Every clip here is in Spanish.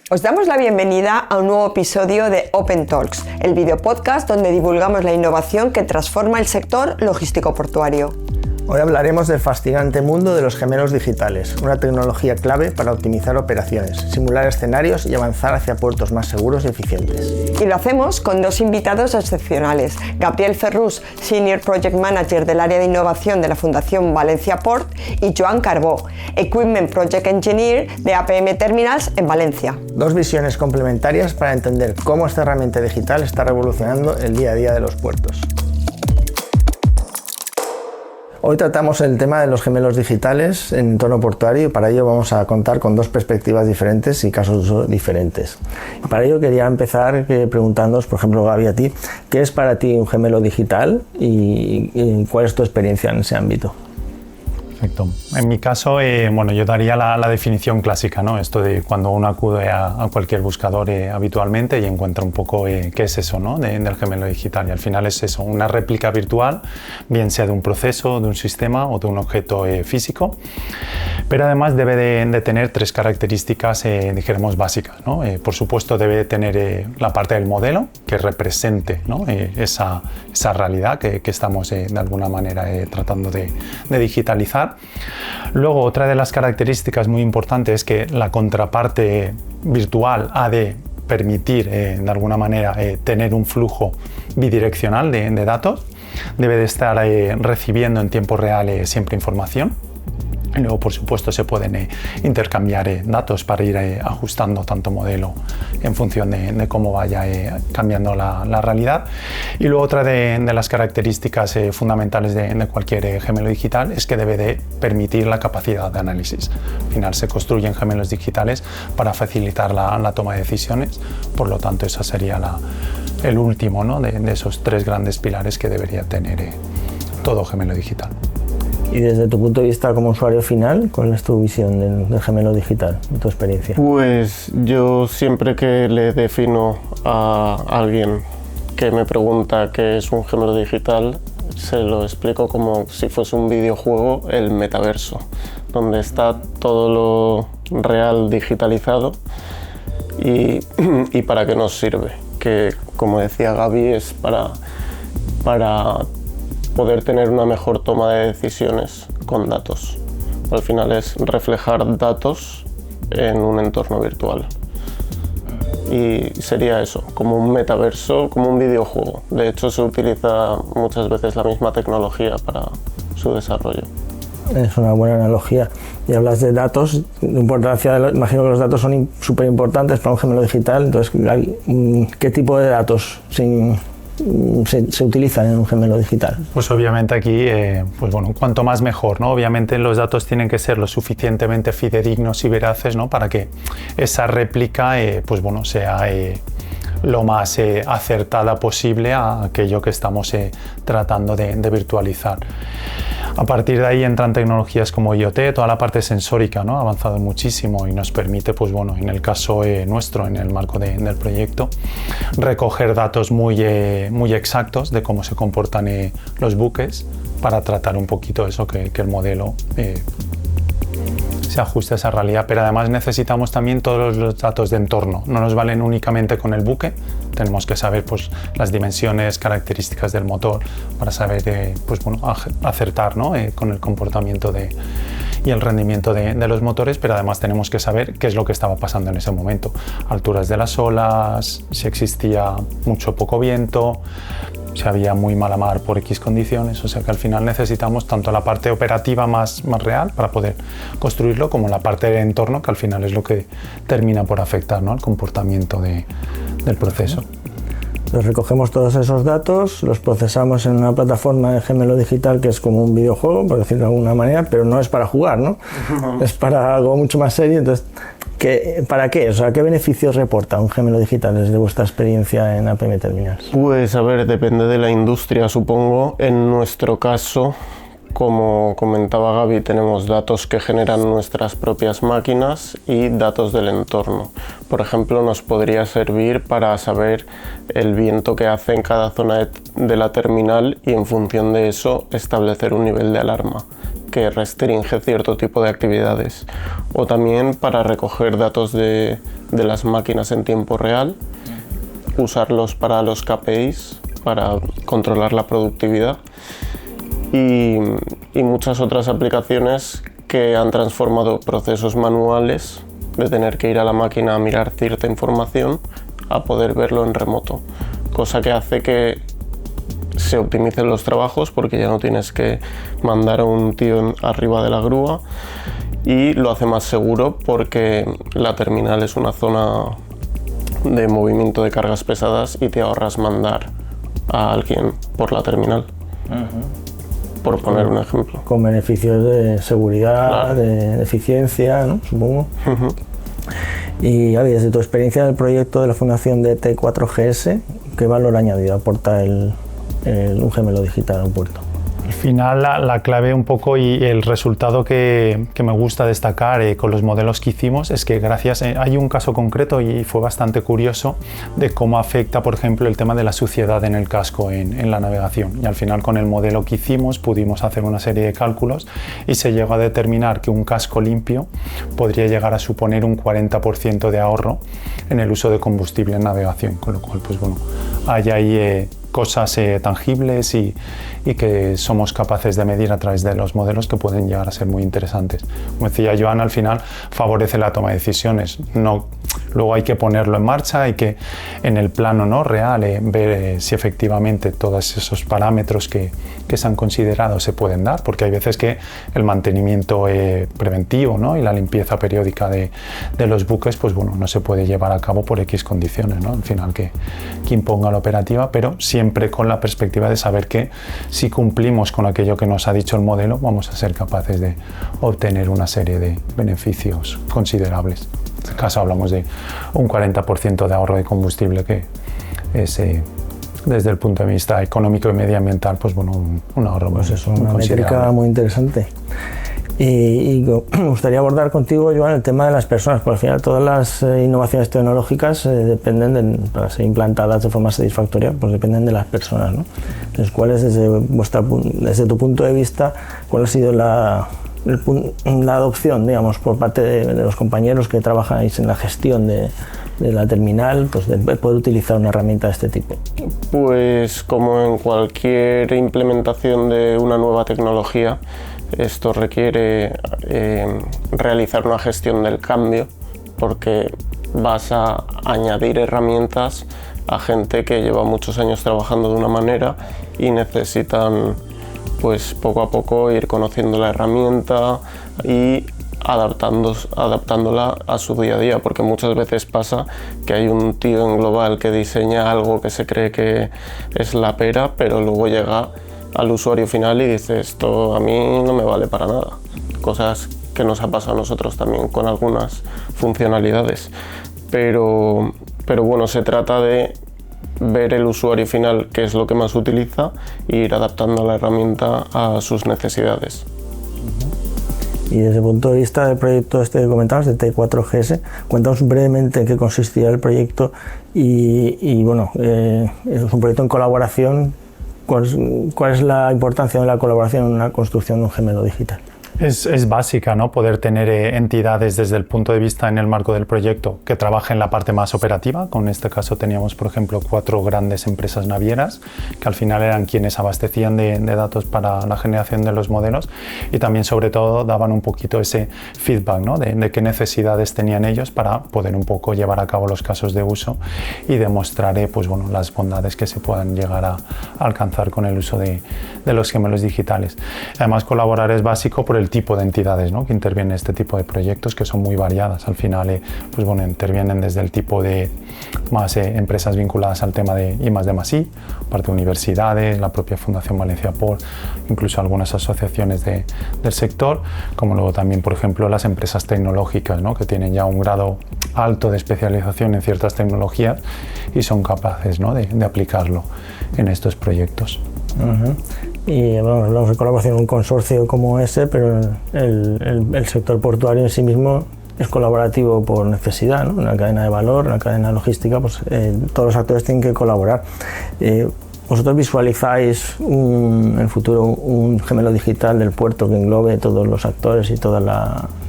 Os damos la bienvenida a un nuevo episodio de Open Talks, el videopodcast donde divulgamos la innovación que transforma el sector logístico portuario. Hoy hablaremos del fascinante mundo de los gemelos digitales, una tecnología clave para optimizar operaciones, simular escenarios y avanzar hacia puertos más seguros y eficientes. Y lo hacemos con dos invitados excepcionales, Gabriel Ferrús, Senior Project Manager del área de innovación de la Fundación Valencia Port, y Joan Carbó, Equipment Project Engineer de APM Terminals en Valencia. Dos visiones complementarias para entender cómo esta herramienta digital está revolucionando el día a día de los puertos. Hoy tratamos el tema de los gemelos digitales en entorno portuario y para ello vamos a contar con dos perspectivas diferentes y casos de uso diferentes. Para ello quería empezar preguntándoos, por ejemplo, Gaby, a ti, ¿qué es para ti un gemelo digital y cuál es tu experiencia en ese ámbito? Perfecto. En mi caso, yo daría la definición clásica, ¿no? Esto de cuando uno acude a cualquier buscador habitualmente y encuentra un poco qué es eso, ¿no? Del gemelo digital. Y al final es eso, una réplica virtual, bien sea de un proceso, de un sistema o de un objeto físico. Pero además debe de tener tres características, dijéramos, básicas, ¿no? Por supuesto, debe tener la parte del modelo que represente, ¿no? esa realidad que estamos de alguna manera tratando de digitalizar. Luego, otra de las características muy importantes es que la contraparte virtual ha de permitir, de alguna manera, tener un flujo bidireccional de datos. Debe de estar recibiendo en tiempo real siempre información. Y luego, por supuesto, se pueden intercambiar datos para ir ajustando tanto modelo en función de cómo vaya cambiando la realidad. Y luego otra de las características fundamentales de cualquier gemelo digital es que debe de permitir la capacidad de análisis. Al final se construyen gemelos digitales para facilitar la toma de decisiones, por lo tanto esa sería el último, ¿no? de esos tres grandes pilares que debería tener todo gemelo digital. Y desde tu punto de vista como usuario final, ¿cuál es tu visión del gemelo digital, de tu experiencia? Pues yo siempre que le defino a alguien que me pregunta qué es un gemelo digital, se lo explico como si fuese un videojuego, el metaverso, donde está todo lo real digitalizado y para qué nos sirve, que como decía Gaby es para poder tener una mejor toma de decisiones con datos. Al final es reflejar datos en un entorno virtual. Y sería eso, como un metaverso, como un videojuego. De hecho, se utiliza muchas veces la misma tecnología para su desarrollo. Es una buena analogía. Y hablas de datos, de importancia, imagino que los datos son súper importantes para un gemelo digital. Entonces, ¿qué tipo de datos se utilizan en un gemelo digital? Pues obviamente aquí, cuanto más mejor, ¿no? Obviamente los datos tienen que ser lo suficientemente fidedignos y veraces, ¿no? Para que esa réplica, sea lo más acertada posible a aquello que estamos tratando de virtualizar. A partir de ahí entran tecnologías como IoT, toda la parte sensórica, ¿no? Ha avanzado muchísimo y nos permite, en el caso nuestro, en el marco del proyecto, recoger datos muy exactos de cómo se comportan los buques para tratar un poquito eso, que el modelo se ajuste a esa realidad, pero además necesitamos también todos los datos de entorno. No nos valen únicamente con el buque, tenemos que saber las dimensiones, características del motor para saber acertar, ¿no? Con el comportamiento y el rendimiento de los motores, pero además tenemos que saber qué es lo que estaba pasando en ese momento, alturas de las olas, si existía mucho o poco viento, si había muy mala mar por X condiciones, o sea que al final necesitamos tanto la parte operativa más real para poder construirlo como la parte del entorno, que al final es lo que termina por afectar, ¿no? Al comportamiento del proceso. Los recogemos todos esos datos, los procesamos en una plataforma de gemelo digital que es como un videojuego, por decirlo de alguna manera, pero no es para jugar, ¿no? Es para algo mucho más serio. Entonces, ¿para qué? O sea, ¿qué beneficios reporta un gemelo digital desde vuestra experiencia en APM Terminals? Pues a ver, depende de la industria, supongo. En nuestro caso, como comentaba Gaby, tenemos datos que generan nuestras propias máquinas y datos del entorno. Por ejemplo, nos podría servir para saber el viento que hace en cada zona de la terminal y en función de eso establecer un nivel de alarma. que restringe cierto tipo de actividades, o también para recoger datos de las máquinas en tiempo real, usarlos para los KPIs, para controlar la productividad, y muchas otras aplicaciones que han transformado procesos manuales de tener que ir a la máquina a mirar cierta información a poder verlo en remoto, cosa que hace que se optimicen los trabajos porque ya no tienes que mandar a un tío arriba de la grúa, y lo hace más seguro porque la terminal es una zona de movimiento de cargas pesadas y te ahorras mandar a alguien por la terminal. Por poner un ejemplo. Con beneficios de seguridad, Claro. de eficiencia, ¿no? Supongo. Y Javi, desde tu experiencia en el proyecto de la fundación de T4GS, ¿qué valor añadido aporta un gemelo digital a un puerto? Al final la clave un poco y el resultado que me gusta destacar con los modelos que hicimos es que hay un caso concreto y fue bastante curioso de cómo afecta, por ejemplo, el tema de la suciedad en el casco en la navegación, y al final con el modelo que hicimos pudimos hacer una serie de cálculos y se llegó a determinar que un casco limpio podría llegar a suponer un 40% de ahorro en el uso de combustible en navegación, con lo cual pues bueno, hay ahí cosas tangibles y que somos capaces de medir a través de los modelos que pueden llegar a ser muy interesantes. Como decía Joan, al final favorece la toma de decisiones. Luego hay que ponerlo en marcha, hay que en el plano ¿no? real ver si efectivamente todos esos parámetros que se han considerado se pueden dar, porque hay veces que el mantenimiento preventivo ¿no? y la limpieza periódica de los buques pues bueno, no se puede llevar a cabo por X condiciones, ¿no? Al final que imponga la operativa, pero siempre con la perspectiva de saber que si cumplimos con aquello que nos ha dicho el modelo vamos a ser capaces de obtener una serie de beneficios considerables. En este caso hablamos de un 40% de ahorro de combustible, que es desde el punto de vista económico y medioambiental pues bueno, un ahorro Pues es una considerable. métrica muy interesante. Y me gustaría abordar contigo, Joan, el tema de las personas, porque al final todas las innovaciones tecnológicas dependen, para ser implantadas de forma satisfactoria, pues dependen de las personas, ¿no? Entonces, ¿cuál es desde tu punto de vista, cuál ha sido la adopción, digamos, por parte de los compañeros que trabajáis en la gestión de la terminal, pues de poder utilizar una herramienta de este tipo? Pues como en cualquier implementación de una nueva tecnología, esto requiere realizar una gestión del cambio, porque vas a añadir herramientas a gente que lleva muchos años trabajando de una manera y necesitan pues poco a poco ir conociendo la herramienta y adaptándola a su día a día, porque muchas veces pasa que hay un tío en Global que diseña algo que se cree que es la pera, pero luego llega al usuario final y dice esto a mí no me vale para nada. Cosas que nos ha pasado a nosotros también con algunas funcionalidades. Pero bueno, se trata de ver el usuario final qué es lo que más utiliza e ir adaptando la herramienta a sus necesidades. Y desde el punto de vista del proyecto este que comentabas, de T4GS, cuéntanos brevemente en qué consistía el proyecto y bueno, es un proyecto en colaboración. ¿Cuál es la importancia de la colaboración en la construcción de un gemelo digital? Es básica, ¿no? Poder tener entidades desde el punto de vista en el marco del proyecto que trabajen en la parte más operativa. Con este caso teníamos, por ejemplo, 4 grandes empresas navieras que al final eran quienes abastecían de datos para la generación de los modelos y también, sobre todo, daban un poquito ese feedback, ¿no? de qué necesidades tenían ellos para poder un poco llevar a cabo los casos de uso y demostrar pues, bueno, las bondades que se puedan llegar a alcanzar con el uso de los gemelos digitales. Además, colaborar es básico por el tipo de entidades, ¿no? que intervienen en este tipo de proyectos, que son muy variadas. Al final pues bueno, intervienen desde el tipo de más empresas vinculadas al tema de I+D+I, parte de universidades, la propia Fundación Valencia Port, incluso algunas asociaciones del sector, como luego también, por ejemplo, las empresas tecnológicas, ¿no? que tienen ya un grado alto de especialización en ciertas tecnologías y son capaces, ¿no? de aplicarlo en estos proyectos. Y bueno, hablamos de colaboración en un consorcio como ese, pero el sector portuario en sí mismo es colaborativo por necesidad, ¿no? Una cadena de valor, una cadena logística, pues todos los actores tienen que colaborar. ¿Vosotros visualizáis en el futuro un gemelo digital del puerto que englobe todos los actores y todas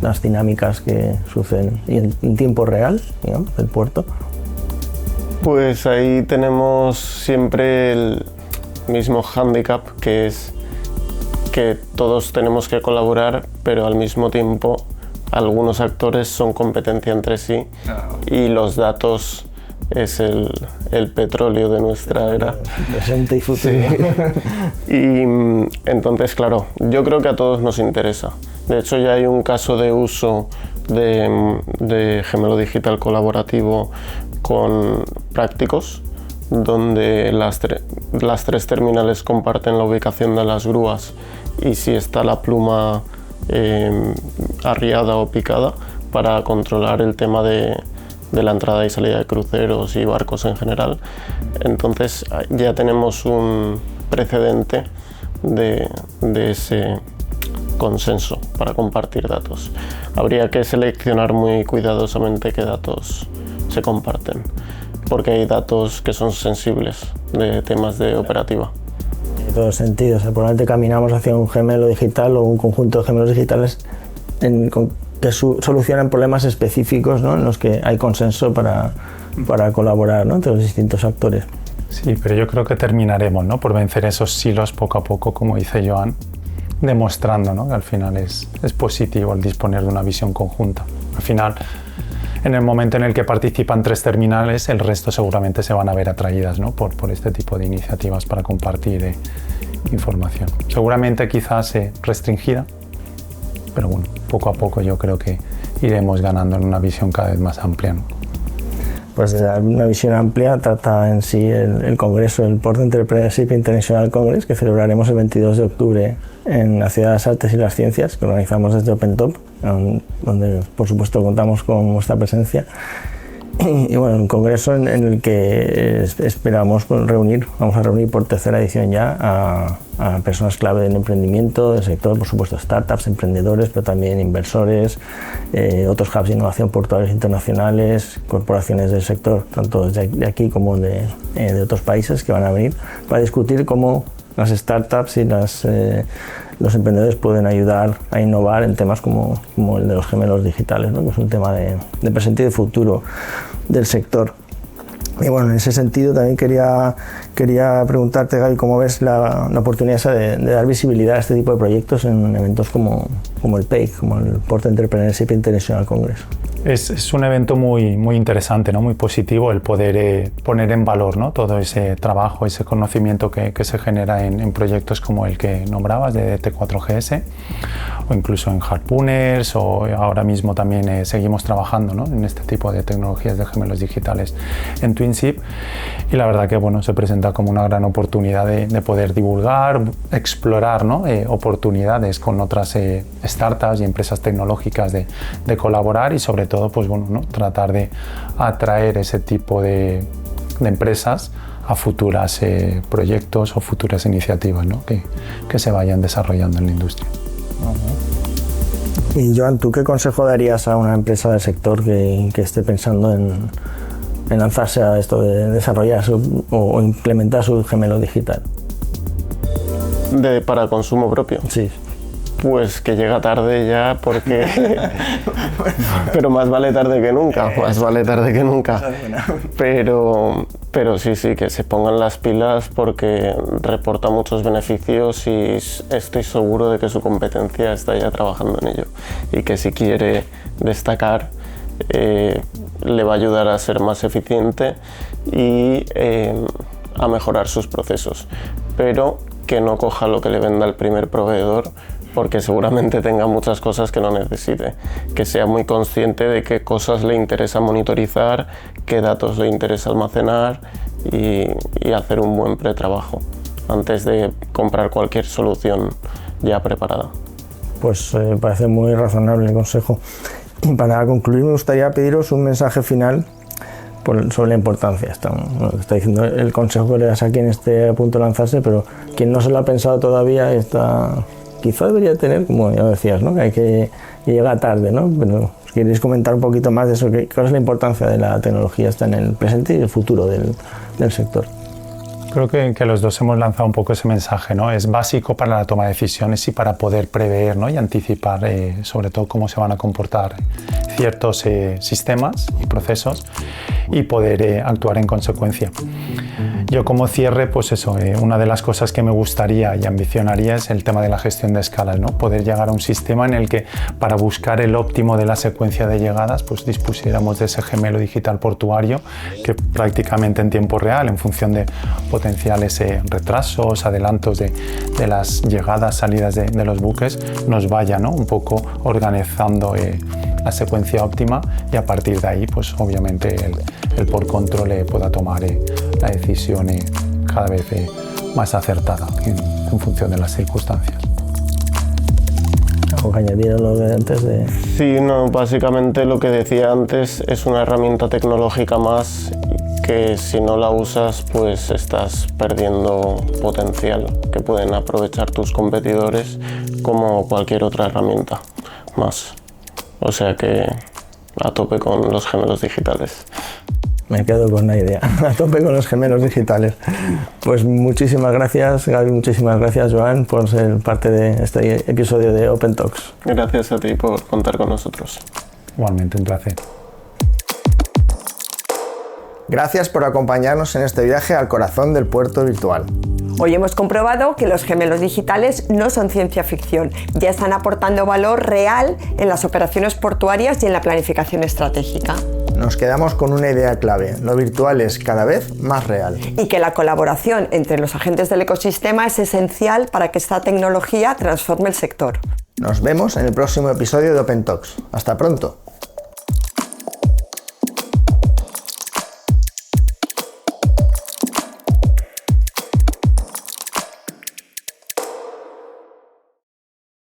las dinámicas que suceden y en tiempo real, digamos, del puerto? Pues ahí tenemos siempre el mismo hándicap, que es que todos tenemos que colaborar, pero al mismo tiempo algunos actores son competencia entre sí y los datos es el petróleo de nuestra era. Presente y futuro. Sí. Y entonces, claro, yo creo que a todos nos interesa. De hecho, ya hay un caso de uso de gemelo digital colaborativo con prácticos, donde las tres terminales comparten la ubicación de las grúas y si está la pluma arriada o picada para controlar el tema de la entrada y salida de cruceros y barcos en general. Entonces ya tenemos un precedente de ese consenso para compartir datos. Habría que seleccionar muy cuidadosamente qué datos se comparten, porque hay datos que son sensibles de temas de operativa. En todos sentidos, probablemente caminamos hacia un gemelo digital o un conjunto de gemelos digitales que solucionan problemas específicos, ¿no?, en los que hay consenso para colaborar, ¿no?, entre los distintos actores. Sí, pero yo creo que terminaremos, ¿no?, por vencer esos silos poco a poco, como dice Joan, demostrando, ¿no?, que al final es positivo el disponer de una visión conjunta. Al final, en el momento en el que participan 3 terminales, el resto seguramente se van a ver atraídas, ¿no?, por este tipo de iniciativas para compartir información. Seguramente quizás restringida, pero bueno, poco a poco yo creo que iremos ganando en una visión cada vez más amplia, ¿no? Pues de dar una visión amplia trata en sí el congreso, el Port Entrepreneurship International Congress, que celebraremos el 22 de octubre en la Ciudad de las Artes y las Ciencias, que organizamos desde OpenTop, donde por supuesto contamos con vuestra presencia. Y bueno, un congreso en el que esperamos vamos a reunir por 3ª edición ya a personas clave del emprendimiento, del sector, por supuesto startups, emprendedores, pero también inversores, otros hubs de innovación portuarios internacionales, corporaciones del sector, tanto de aquí como de otros países que van a venir para discutir cómo las startups y los emprendedores pueden ayudar a innovar en temas como el de los gemelos digitales, ¿no?, que es un tema de presente y de futuro del sector. Y bueno, en ese sentido también quería preguntarte, Gaby, cómo ves la oportunidad de dar visibilidad a este tipo de proyectos en eventos como el PEIC, como el Port Entrepreneurship International Congress. Es un evento muy interesante, ¿no?, muy positivo el poder poner en valor, ¿no?, todo ese trabajo, ese conocimiento que se genera en proyectos como el que nombrabas de T4GS o incluso en Harpooners, o ahora mismo también seguimos trabajando, ¿no?, en este tipo de tecnologías de gemelos digitales en TwinShip, y la verdad que bueno, se presenta como una gran oportunidad de poder divulgar, explorar, ¿no?, oportunidades con otras startups y empresas tecnológicas de colaborar y sobre todo pues bueno, ¿no?, tratar de atraer ese tipo de empresas a futuros proyectos o futuras iniciativas, ¿no?, que se vayan desarrollando en la industria. Y Joan, ¿tú qué consejo darías a una empresa del sector que esté pensando en lanzarse a esto de desarrollar o implementar su gemelo digital? ¿Para consumo propio? Sí. Pues que llega tarde ya, porque pero más vale tarde que nunca, pero sí, que se pongan las pilas, porque reporta muchos beneficios y estoy seguro de que su competencia está ya trabajando en ello, y que si quiere destacar le va a ayudar a ser más eficiente y a mejorar sus procesos, pero que no coja lo que le venda el primer proveedor, porque seguramente tenga muchas cosas que no necesite, que sea muy consciente de qué cosas le interesa monitorizar, qué datos le interesa almacenar y hacer un buen pretrabajo antes de comprar cualquier solución ya preparada. Pues parece muy razonable el consejo. Y para concluir, me gustaría pediros un mensaje final sobre la importancia. Está diciendo el consejo que le das a quien esté a punto de lanzarse, pero quien no se lo ha pensado todavía quizá debería tener, como ya decías, ¿no?, que llega tarde, ¿no? Pero si queréis comentar un poquito más de eso, ¿cuál es la importancia de la tecnología en el presente y el futuro del sector? creo que los dos hemos lanzado un poco ese mensaje, ¿no? Es básico para la toma de decisiones y para poder prever, ¿no? Y anticipar sobre todo cómo se van a comportar ciertos sistemas y procesos y poder actuar en consecuencia. Yo como cierre, pues eso, una de las cosas que me gustaría y ambicionaría es el tema de la gestión de escalas, ¿no? Poder llegar a un sistema en el que para buscar el óptimo de la secuencia de llegadas, pues dispusiéramos de ese gemelo digital portuario que prácticamente en tiempo real, en función de potenciales retrasos, adelantos de las llegadas, salidas de los buques, nos vaya, ¿no? Un poco organizando la secuencia óptima y a partir de ahí, pues obviamente el port control pueda tomar la decisión cada vez más acertada en función de las circunstancias. ¿Algo que añadir a lo de antes de...? Sí, no, básicamente lo que decía antes es una herramienta tecnológica más que si no la usas pues estás perdiendo potencial que pueden aprovechar tus competidores como cualquier otra herramienta más. O sea que a tope con los gemelos digitales. Me quedo con la idea, a tope con los gemelos digitales. Pues muchísimas gracias, Gaby, muchísimas gracias, Joan, por ser parte de este episodio de Open Talks. Gracias a ti por contar con nosotros. Igualmente, un placer. Gracias por acompañarnos en este viaje al corazón del puerto virtual. Hoy hemos comprobado que los gemelos digitales no son ciencia ficción, ya están aportando valor real en las operaciones portuarias y en la planificación estratégica. Nos quedamos con una idea clave: lo virtual es cada vez más real. Y que la colaboración entre los agentes del ecosistema es esencial para que esta tecnología transforme el sector. Nos vemos en el próximo episodio de Open Talks. Hasta pronto.